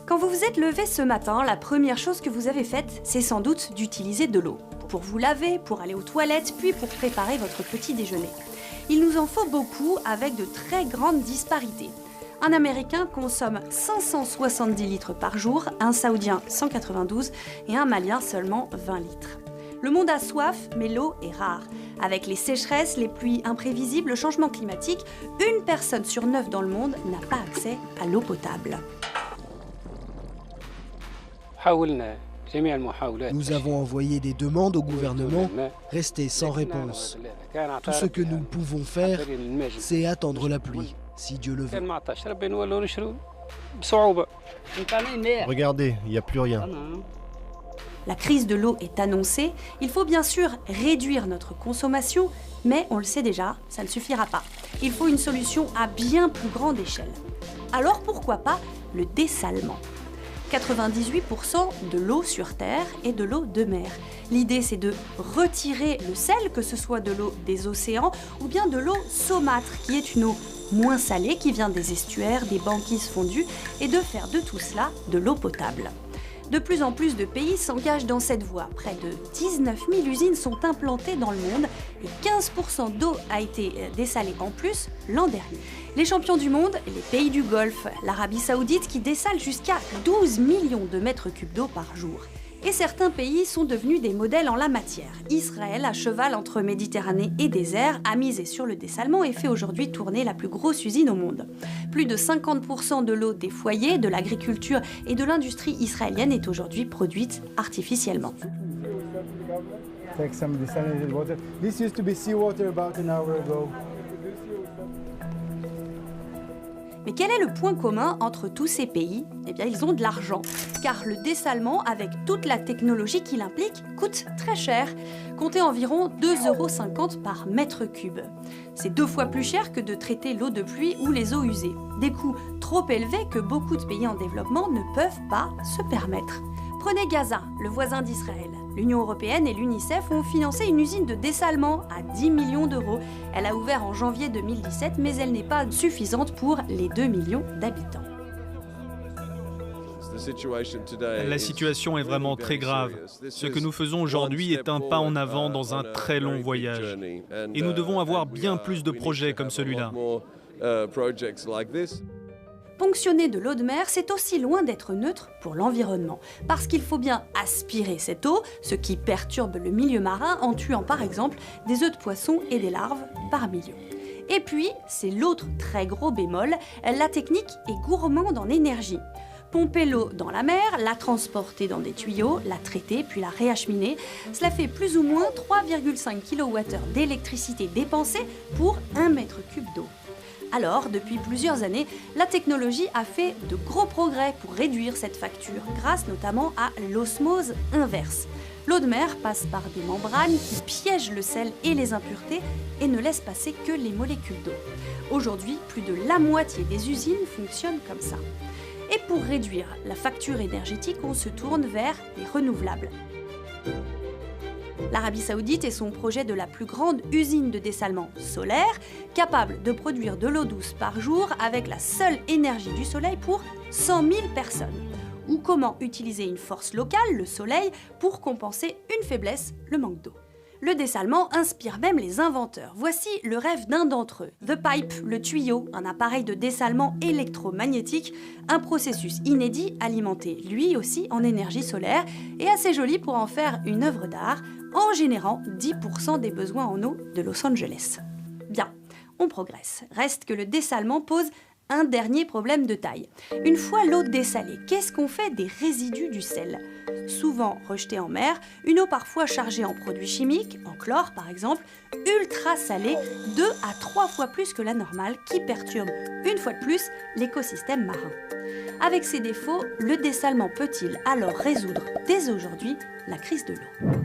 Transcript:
Quand vous vous êtes levé ce matin, la première chose que vous avez faite, c'est sans doute d'utiliser de l'eau. Pour vous laver, pour aller aux toilettes, puis pour préparer votre petit déjeuner. Il nous en faut beaucoup avec de très grandes disparités. Un Américain consomme 570 litres par jour, un Saoudien 192 et un Malien seulement 20 litres. Le monde a soif, mais l'eau est rare. Avec les sécheresses, les pluies imprévisibles, le changement climatique, une personne sur 9 dans le monde n'a pas accès à l'eau potable. Nous avons envoyé des demandes au gouvernement, resté sans réponse. Tout ce que nous pouvons faire, c'est attendre la pluie, si Dieu le veut. Regardez, il n'y a plus rien. La crise de l'eau est annoncée. Il faut bien sûr réduire notre consommation, mais on le sait déjà, ça ne suffira pas. Il faut une solution à bien plus grande échelle. Alors pourquoi pas le dessalement ? 98% de l'eau sur Terre est de l'eau de mer. L'idée, c'est de retirer le sel, que ce soit de l'eau des océans ou bien de l'eau saumâtre, qui est une eau moins salée, qui vient des estuaires, des banquises fondues, et de faire de tout cela de l'eau potable. De plus en plus de pays s'engagent dans cette voie. Près de 19 000 usines sont implantées dans le monde et 15% d'eau a été dessalée en plus l'an dernier. Les champions du monde, les pays du Golfe, l'Arabie Saoudite qui dessale jusqu'à 12 millions de mètres cubes d'eau par jour. Et certains pays sont devenus des modèles en la matière. Israël, à cheval entre Méditerranée et désert, a misé sur le dessalement et fait aujourd'hui tourner la plus grosse usine au monde. Plus de 50% de l'eau des foyers, de l'agriculture et de l'industrie israélienne est aujourd'hui produite artificiellement. Mais quel est le point commun entre tous ces pays ? Eh bien, ils ont de l'argent, car le dessalement, avec toute la technologie qu'il implique, coûte très cher. Comptez environ 2,50 € par mètre cube. C'est 2 fois plus cher que de traiter l'eau de pluie ou les eaux usées. Des coûts trop élevés que beaucoup de pays en développement ne peuvent pas se permettre. Prenez Gaza, le voisin d'Israël. L'Union européenne et l'UNICEF ont financé une usine de dessalement à 10 millions d'euros. Elle a ouvert en janvier 2017, mais elle n'est pas suffisante pour les 2 millions d'habitants. La situation est vraiment très grave. Ce que nous faisons aujourd'hui est un pas en avant dans un très long voyage. Et nous devons avoir bien plus de projets comme celui-là. Ponctionner de l'eau de mer, c'est aussi loin d'être neutre pour l'environnement. Parce qu'il faut bien aspirer cette eau, ce qui perturbe le milieu marin en tuant par exemple des œufs de poisson et des larves par millions. Et puis, c'est l'autre très gros bémol, la technique est gourmande en énergie. Pomper l'eau dans la mer, la transporter dans des tuyaux, la traiter puis la réacheminer, cela fait plus ou moins 3,5 kWh d'électricité dépensée pour 1 mètre cube d'eau. Alors, depuis plusieurs années, la technologie a fait de gros progrès pour réduire cette facture, grâce notamment à l'osmose inverse. L'eau de mer passe par des membranes qui piègent le sel et les impuretés et ne laissent passer que les molécules d'eau. Aujourd'hui, plus de la moitié des usines fonctionnent comme ça. Et pour réduire la facture énergétique, on se tourne vers les renouvelables. L'Arabie Saoudite est son projet de la plus grande usine de dessalement solaire, capable de produire de l'eau douce par jour avec la seule énergie du soleil pour 100 000 personnes. Ou comment utiliser une force locale, le soleil, pour compenser une faiblesse, le manque d'eau. Le dessalement inspire même les inventeurs. Voici le rêve d'un d'entre eux. The Pipe, le tuyau, un appareil de dessalement électromagnétique, un processus inédit alimenté lui aussi en énergie solaire et assez joli pour en faire une œuvre d'art en générant 10% des besoins en eau de Los Angeles. Bien, on progresse. Reste que le dessalement pose un dernier problème de taille. Une fois l'eau dessalée, qu'est-ce qu'on fait des résidus du sel ? Souvent rejetés en mer, une eau parfois chargée en produits chimiques, en chlore par exemple, ultra salée, 2 à 3 fois plus que la normale, qui perturbe une fois de plus l'écosystème marin. Avec ces défauts, le dessalement peut-il alors résoudre dès aujourd'hui la crise de l'eau ?